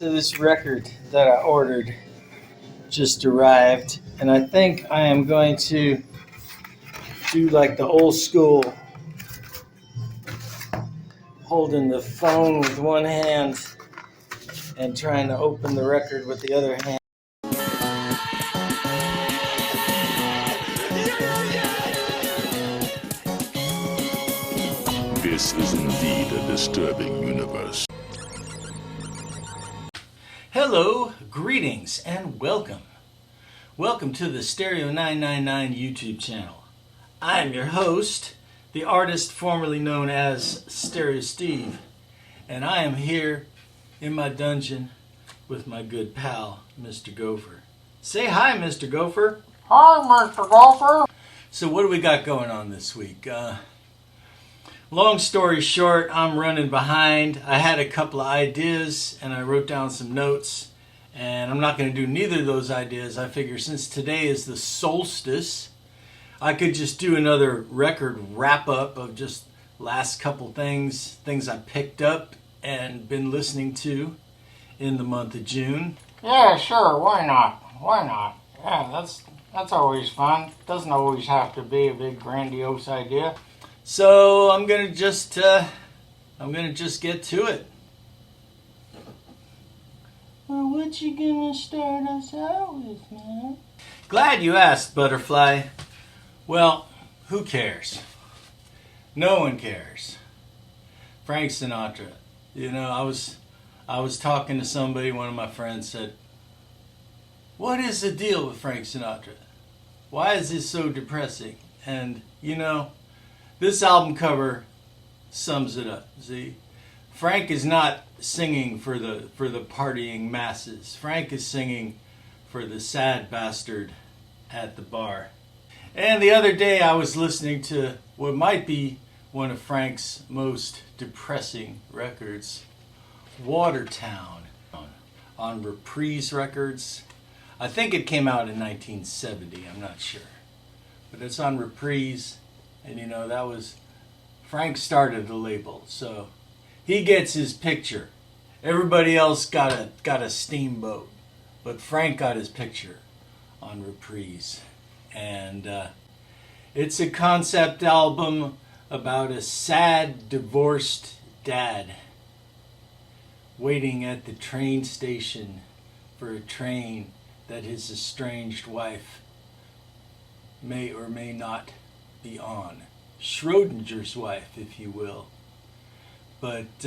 So this record that I ordered just arrived, and I think I am going to do like the old school, holding the phone with one hand and trying to open the record with the other hand. This is indeed a disturbing universe. Hello, greetings, and welcome. Welcome to the Stereo 999 YouTube channel. I'm your host, the artist formerly known as Stereo Steve, and I am here in my dungeon with my good pal, Mr. Gopher. Say hi, Mr. Gopher. Hi, Mr. Gopher. So what do we got going on this week? Long story short, I'm running behind. I had a couple of ideas and I wrote down some notes, and I'm not going to do neither of those ideas. I figure since today is the Solstice, I could just do another record wrap up of just last couple things I picked up and been listening to in the month of June. Yeah, sure. Why not? Why not? Yeah, that's always fun. Doesn't always have to be a big grandiose idea. So I'm gonna just get to it. Well, what you gonna start us out with, man? Glad you asked, Butterfly. Well, who cares? No one cares. Frank Sinatra. You know, I was talking to somebody. One of my friends said, "What is the deal with Frank Sinatra? Why is this so depressing?" And you know, this album cover sums it up. See, Frank is not singing for the partying masses. Frank is singing for the sad bastard at the bar. And the other day I was listening to what might be one of Frank's most depressing records, Watertown, on Reprise Records. I think it came out in 1970, I'm not sure. But it's on Reprise. And you know, that was, Frank started the label, so he gets his picture. Everybody else got a steamboat, but Frank got his picture on Reprise. And it's a concept album about a sad, divorced dad waiting at the train station for a train that his estranged wife may or may not be on. Schrodinger's wife, if you will. But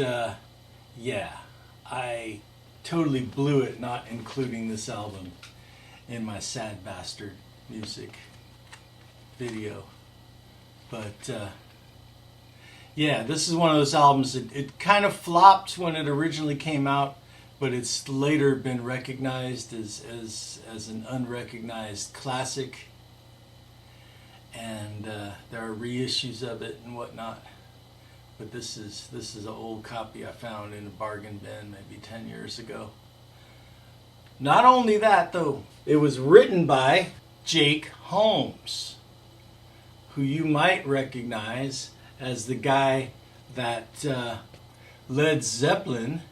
yeah, I totally blew it not including this album in my Sad Bastard music video. But yeah, this is one of those albums that it kind of flopped when it originally came out, but it's later been recognized as an unrecognized classic. And there are reissues of it and whatnot, but this is an old copy I found in a bargain bin maybe 10 years ago. Not only that though, it was written by Jake Holmes, who you might recognize as the guy that Led Zeppelin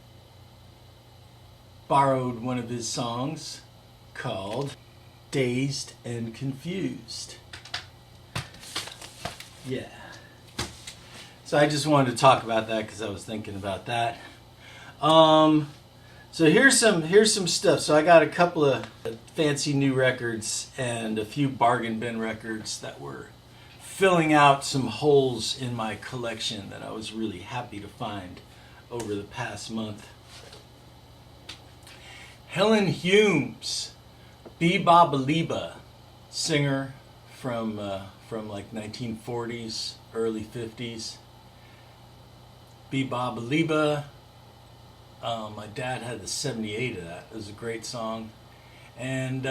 borrowed one of his songs called Dazed and Confused. Yeah. So I just wanted to talk about that because I was thinking about that. So here's some stuff. So I got a couple of fancy new records and a few bargain bin records that were filling out some holes in my collection that I was really happy to find over the past month. Helen Humes, Bebop singer from like 1940s, early 50s. Bebop. My dad had the 78 of that. It was a great song. And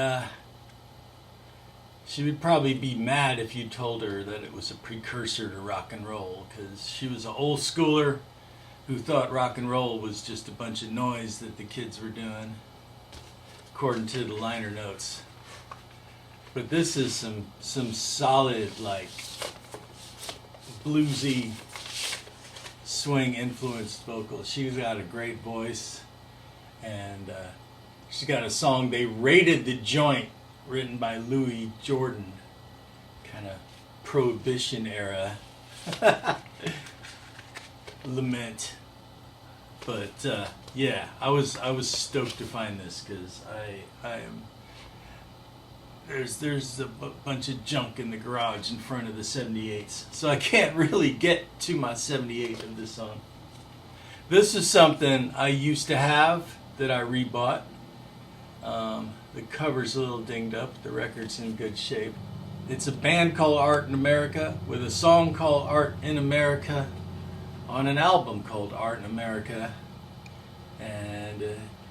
she would probably be mad if you told her that it was a precursor to rock and roll, because she was an old schooler who thought rock and roll was just a bunch of noise that the kids were doing, according to the liner notes. But this is some solid, like, bluesy, swing influenced vocals. She's got a great voice, And she's got a song, They Raided the Joint, written by Louis Jordan. Kind of Prohibition era lament. But yeah, I was stoked to find this because I am there's a bunch of junk in the garage in front of the 78s, so I can't really get to my 78 of this song. This is something I used to have that I rebought. The cover's a little dinged up, the record's in good shape. It's a band called Art in America with a song called Art in America on an album called Art in America. And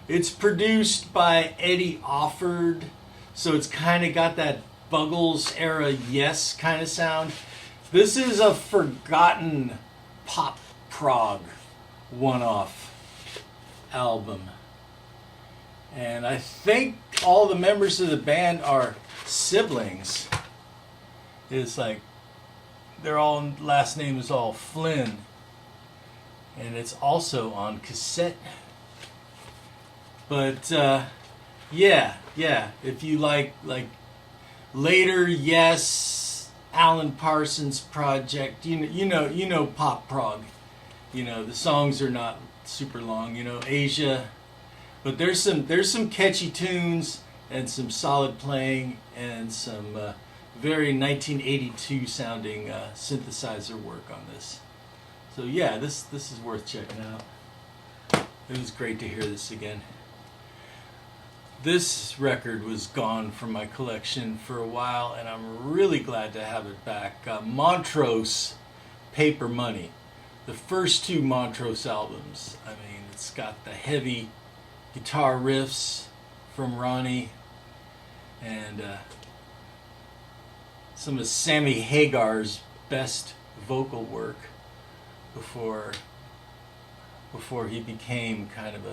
it's produced by Eddie Offord, so it's kind of got that Buggles era Yes kind of sound. This is a forgotten pop prog one-off album. And I think all the members of the band are siblings. It's like their all last name is all Flynn. And it's also on cassette. But yeah, if you like later Yes, Alan Parsons Project, you know pop prog. You know, the songs are not super long, you know, Asia, but there's some catchy tunes and some solid playing and some very 1982 sounding synthesizer work on this. So yeah, this is worth checking out. It was great to hear this again. This record was gone from my collection for a while, and I'm really glad to have it back. Montrose Paper Money. The first two Montrose albums. I mean, it's got the heavy guitar riffs from Ronnie and some of Sammy Hagar's best vocal work before he became kind of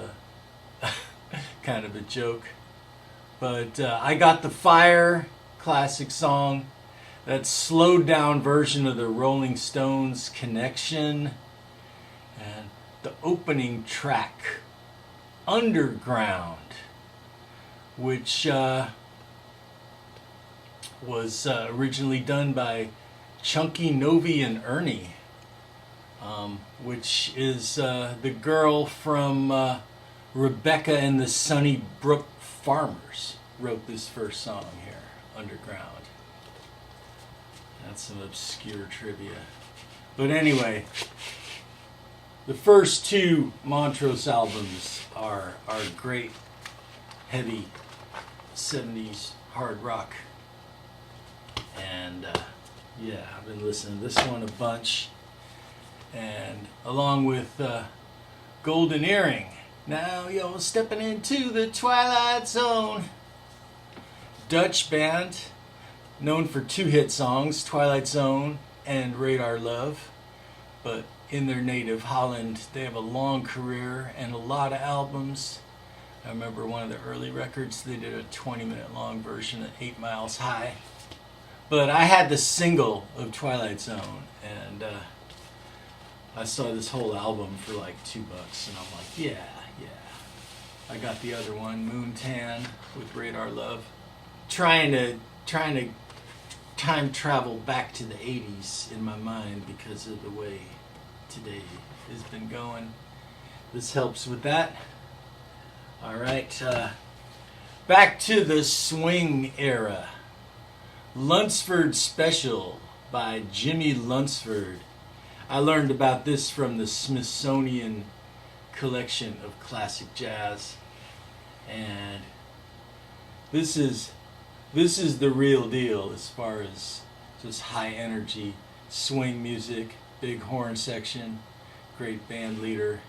a joke. But I Got the Fire, classic song. That slowed down version of the Rolling Stones Connection. And the opening track, Underground, which was originally done by Chunky Novi and Ernie, which is the girl from Rebecca and the Sunnybrook Farmers wrote this first song here, Underground. That's some obscure trivia. But anyway, the first two Montrose albums are great, heavy 70s hard rock. And yeah, I've been listening to this one a bunch. And along with Golden Earring. Now you're stepping into the Twilight Zone. Dutch band, known for two hit songs, Twilight Zone and Radar Love. But in their native Holland, they have a long career and a lot of albums. I remember one of the early records, they did a 20-minute long version of 8 Miles High. But I had the single of Twilight Zone, and I saw this whole album for like $2, and I'm like, yeah. I got the other one, Moon Tan with Radar Love. Trying to time travel back to the 80s in my mind because of the way today has been going. This helps with that. All right, back to the swing era. Lunsford Special by Jimmy Lunsford. I learned about this from the Smithsonian Collection of Classic Jazz, and this is the real deal as far as just high energy swing music, big horn section, great band leader.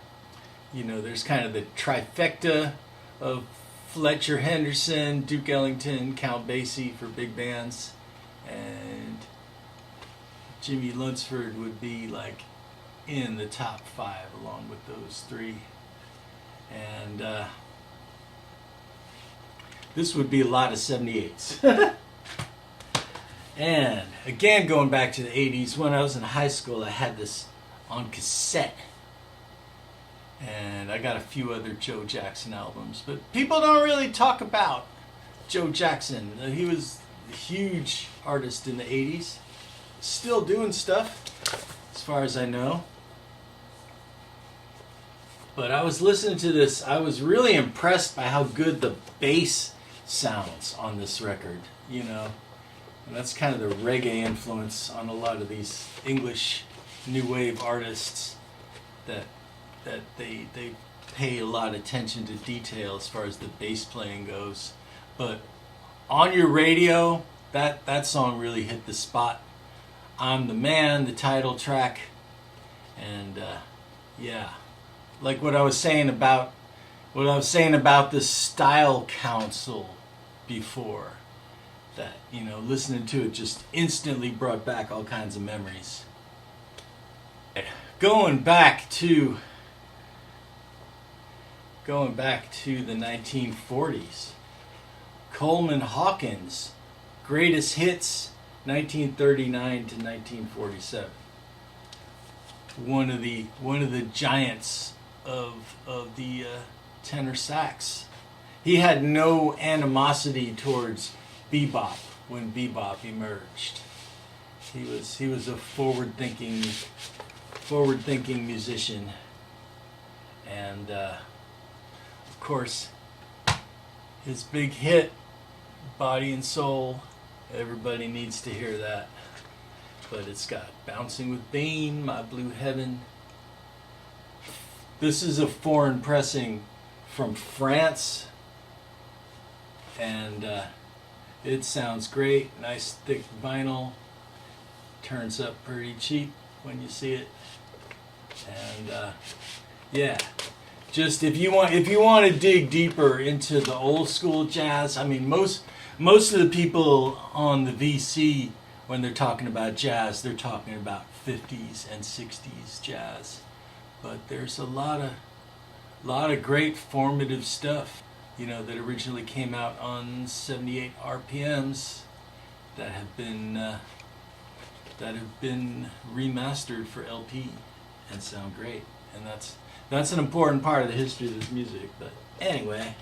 You know, there's kind of the trifecta of Fletcher Henderson, Duke Ellington, Count Basie for big bands, and Jimmy Lunsford would be like in the top 5 along with those three. And this would be a lot of 78s. And again, going back to the 80s, when I was in high school, I had this on cassette. And I got a few other Joe Jackson albums, but people don't really talk about Joe Jackson. He was a huge artist in the 80s, still doing stuff as far as I know. But I was listening to this, I was really impressed by how good the bass sounds on this record, you know. And that's kind of the reggae influence on a lot of these English new wave artists, that they pay a lot of attention to detail as far as the bass playing goes. But On Your Radio, that song really hit the spot. I'm the Man, the title track, and yeah, like what I was saying about the Style Council before, that, you know, listening to it just instantly brought back all kinds of memories. Going back to the 1940s. Coleman Hawkins, Greatest Hits, 1939 to 1947. One of the giants of the tenor sax. He had no animosity towards bebop when bebop emerged. He was a forward-thinking musician, and of course his big hit, Body and Soul, everybody needs to hear that. But it's got Bouncing with Bane, My Blue Heaven. This is a foreign pressing from France, and it sounds great. Nice thick vinyl, turns up pretty cheap when you see it. And yeah, just if you want to dig deeper into the old school jazz, I mean, most of the people on the VC, when they're talking about jazz, they're talking about 50s and 60s jazz. But there's a lot of great formative stuff, you know, that originally came out on 78 RPMs that have been remastered for LP and sound great. And that's an important part of the history of this music. But anyway,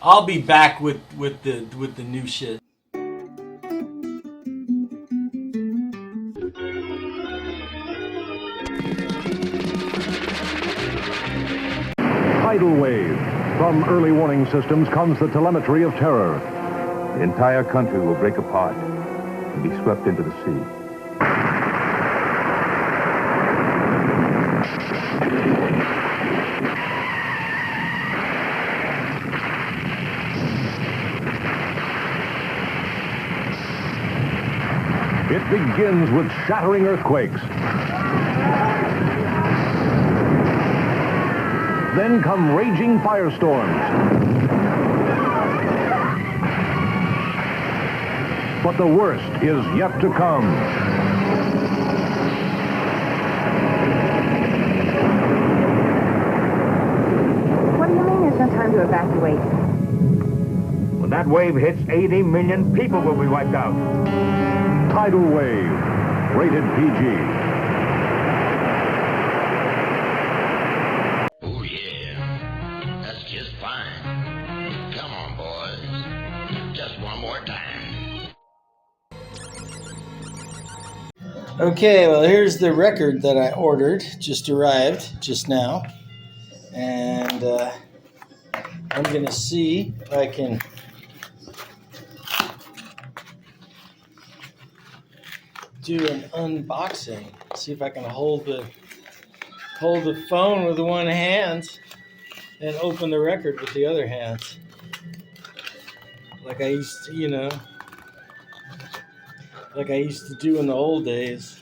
I'll be back with the new shit. Tidal wave. From early warning systems comes the telemetry of terror. The entire country will break apart and be swept into the sea. It begins with shattering earthquakes. Then come raging firestorms. But the worst is yet to come. What do you mean there's no time to evacuate? When that wave hits, 80 million people will be wiped out. Tidal wave. Rated PG. Okay, well, here's the record that I ordered, just arrived just now, and I'm gonna see if I can do an unboxing. See if I can hold the phone with one hand and open the record with the other hand, like I used to, like I used to do in the old days.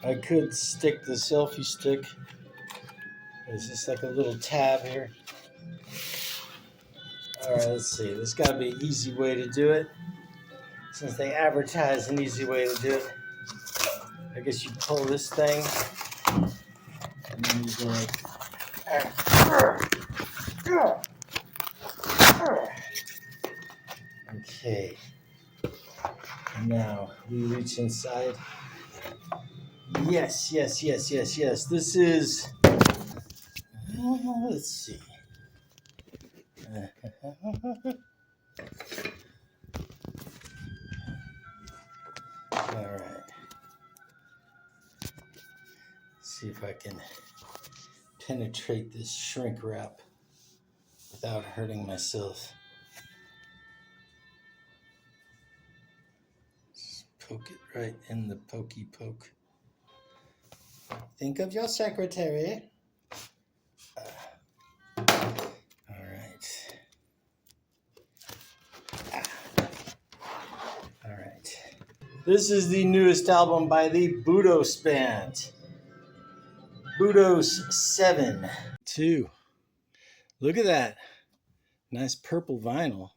I could stick the selfie stick. There's just like a little tab here. Alright, let's see. There's got to be an easy way to do it. Since they advertise an easy way to do it. I guess you pull this thing. And then you go like... Okay. Now, we reach inside. Yes. This is Let's see. All right. See if I can penetrate this shrink wrap without hurting myself. Just poke it right in the pokey poke. Think of your secretary. All right. All right. This is the newest album by the Budos Band. Budos 7. 2. Look at that. Nice purple vinyl.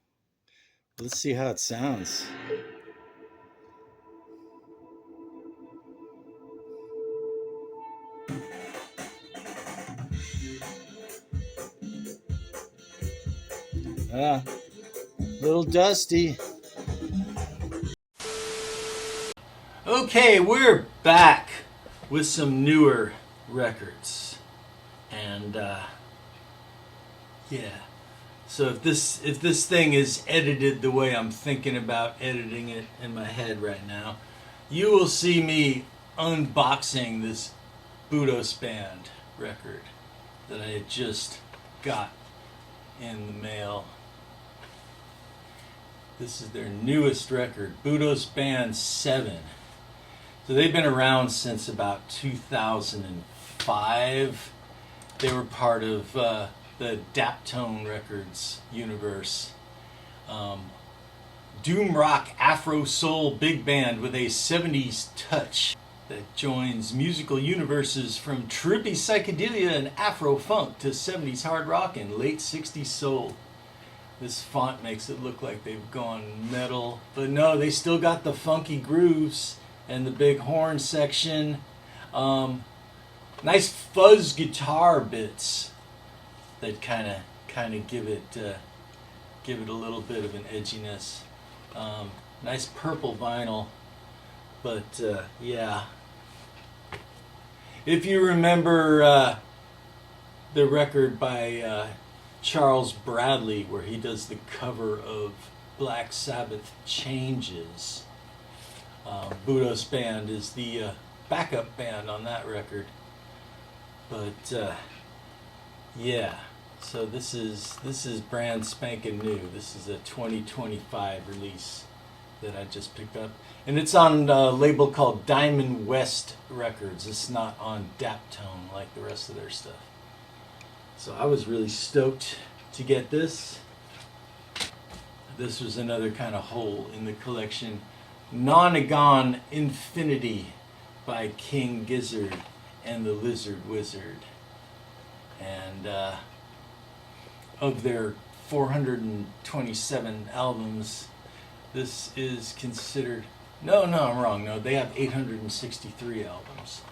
Let's see how it sounds. Little dusty. Okay, we're back with some newer records. And yeah. So if this thing is edited the way I'm thinking about editing it in my head right now, you will see me unboxing this Budos Band record that I had just got in the mail. This is their newest record, Budos Band 7. So they've been around since about 2005. They were part of the Daptone Records universe. Doom rock, Afro soul big band with a 70s touch that joins musical universes from trippy psychedelia and Afro funk to 70s hard rock and late 60s soul. This font makes it look like they've gone metal, but no, they still got the funky grooves and the big horn section. Nice fuzz guitar bits that kind of give it a little bit of an edginess. Nice purple vinyl, but yeah. If you remember the record by Charles Bradley, where he does the cover of Black Sabbath Changes, Budos Band is the backup band on that record. But yeah, so this is brand spanking new. This is a 2025 release that I just picked up, and it's on a label called Diamond West Records. It's not on Daptone like the rest of their stuff. So I was really stoked to get this. This was another kind of hole in the collection. Nonagon Infinity by King Gizzard and the Lizard Wizard. And of their 427 albums, this is considered... No, I'm wrong. No, they have 863 albums.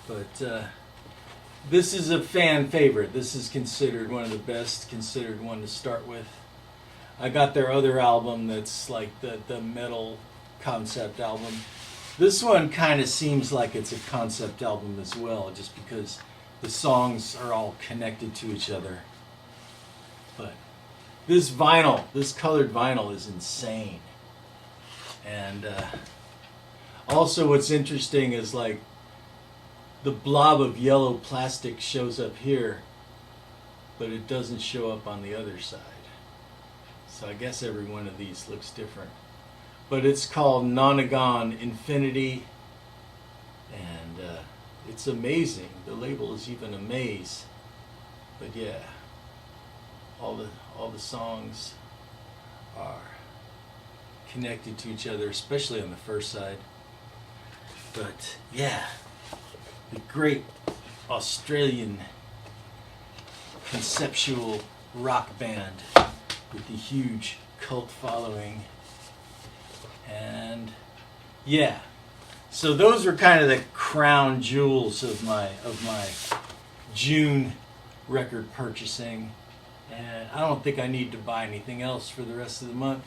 But this is a fan favorite. This is considered one of the best, considered one to start with. I got their other album that's like the metal concept album. This one kind of seems like it's a concept album as well, just because the songs are all connected to each other. But this vinyl, this colored vinyl is insane. And also what's interesting is like the blob of yellow plastic shows up here, but it doesn't show up on the other side. So I guess every one of these looks different. But it's called Nonagon Infinity, and it's amazing. The label is even a maze. But yeah, all the songs are connected to each other, especially on the first side. But yeah, the great Australian conceptual rock band with the huge cult following. And yeah, so those were kind of the crown jewels of my June record purchasing, and I don't think I need to buy anything else for the rest of the month.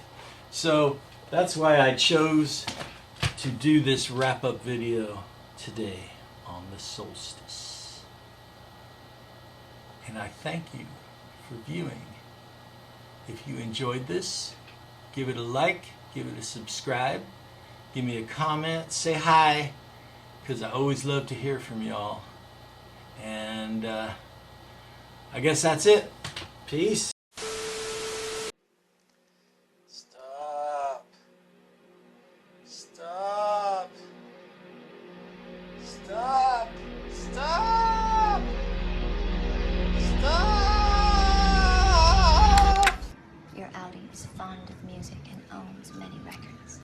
So that's why I chose to do this wrap-up video today on the solstice. And I thank you for viewing. If you enjoyed this, give it a like, give it a subscribe, give me a comment, say hi, because I always love to hear from y'all. And I guess that's it. Peace. Stop. Stop. Stop. Stop. Stop. Your Audi is fond of music and owns many records.